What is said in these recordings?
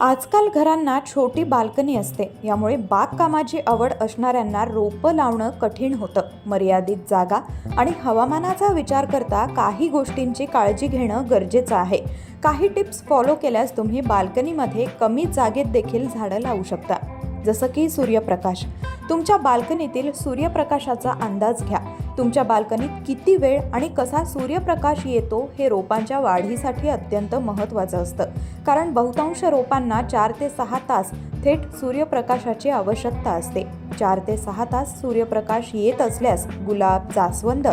आजकाल घरांना छोटी बाल्कनी असते, यामुळे बागकामाची आवड असणाऱ्यांना रोपं लावणं कठीण होतं. मर्यादित जागा आणि हवामानाचा विचार करता काही गोष्टींची काळजी घेणं गरजेचं आहे. काही टिप्स फॉलो केल्यास तुम्ही बाल्कनीमध्ये कमी जागेत देखील झाडं लावू शकता. जसं की सूर्यप्रकाश. तुमच्या बाल्कनीतील सूर्यप्रकाशाचा अंदाज घ्या. तुमच्या बाल्कनीत किती वेळ आणि कसा सूर्यप्रकाश येतो हे रोपांच्या वाढीसाठी अत्यंत महत्त्वाचं असतं, कारण बहुतांश रोपांना 4 ते 6 तास थेट सूर्यप्रकाशाची आवश्यकता असते. 4 ते 6 तास सूर्यप्रकाश येत असल्यास गुलाब, जास्वंद,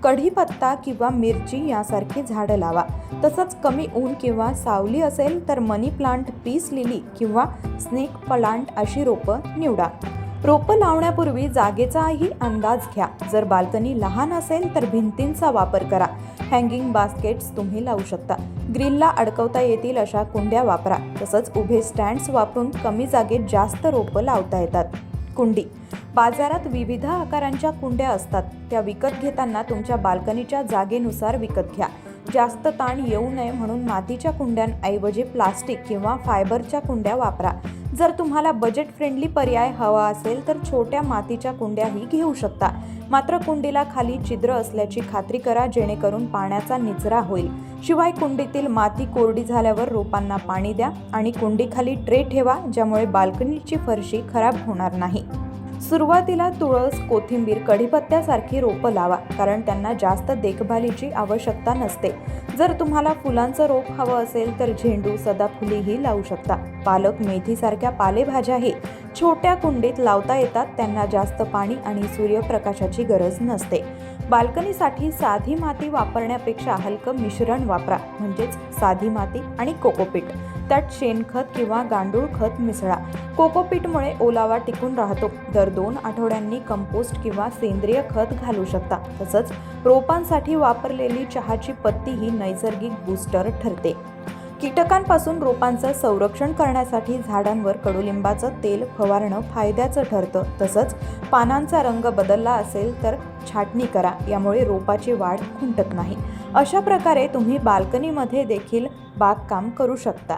कढीपत्ता किंवा मिरची यासारखी झाडं लावा. तसंच कमी ऊन किंवा सावली असेल तर मनी प्लांट, पीस लिली किंवा स्नेक प्लांट अशी रोपं निवडा. रोपं लावण्यापूर्वी जागेचाही अंदाज घ्या. जर बाल्कनी लहान असेल तर भिंतींचा वापर करा. हँगिंग बास्केट्स तुम्ही लावू शकता. ग्रिलला अडकवता येतील अशा कुंड्या वापरा. तसंच उभे स्टँड्स वापरून कमी जागेत जास्त रोपं लावता येतात. कुंडी. बाजारात विविध आकारांच्या कुंड्या असतात. त्या विकत घेताना तुमच्या बाल्कनीच्या जागेनुसार विकत घ्या. जास्त ताण येऊ नये म्हणून मातीच्या कुंड्यांऐवजी प्लास्टिक किंवा फायबरच्या कुंड्या वापरा. जर तुम्हाला बजेट फ्रेंडली पर्याय हवा असेल तर छोट्या मातीच्या कुंड्याही घेऊ शकता. मात्र कुंडीला खाली छिद्र असल्याची खात्री करा, जेणेकरून पाण्याचा निचरा होईल. शिवाय कुंडीतील माती कोरडी झाल्यावर रोपांना पाणी द्या आणि कुंडीखाली ट्रे ठेवा, ज्यामुळे बाल्कनीची फरशी खराब होणार नाही. सुरुवातीला तुळस, कोथिंबीर, कढीपत्त्यासारखी रोपं लावा, कारण त्यांना जास्त देखभालीची आवश्यकता नसते. जर तुम्हाला फुलांचं रोप हवं असेल तर झेंडू, सदाफुलीही लावू शकता. पालक, मेथीसारख्या पालेभाज्याही छोट्या कुंडीत लावता येतात. त्यांना जास्त पाणी आणि सूर्यप्रकाशाची गरज नसते. बाल्कनीसाठी साधी माती वापरण्यापेक्षा हलकं मिश्रण वापरा, म्हणजेच साधी माती आणि कोकोपीट. त्यात शेणखत किंवा गांडूळ खत मिसळा. कोकोपीटमुळे ओलावा टिकून राहतो. दर 2 आठवड्यांनी कंपोस्ट किंवा सेंद्रिय खत घालू शकता. तसंच रोपांसाठी वापरलेली चहाची पत्ती ही नैसर्गिक बूस्टर ठरते. कीटकांपासून रोपांचं संरक्षण करण्यासाठी झाडांवर कडुलिंबाचं तेल फवारणं फायद्याचं ठरतं. तसंच पानांचा रंग बदलला असेल तर छाटणी करा, यामुळे रोपाची वाढ खुंटत नाही. अशा प्रकारे तुम्ही बाल्कनीमध्ये देखील बागकाम करू शकता.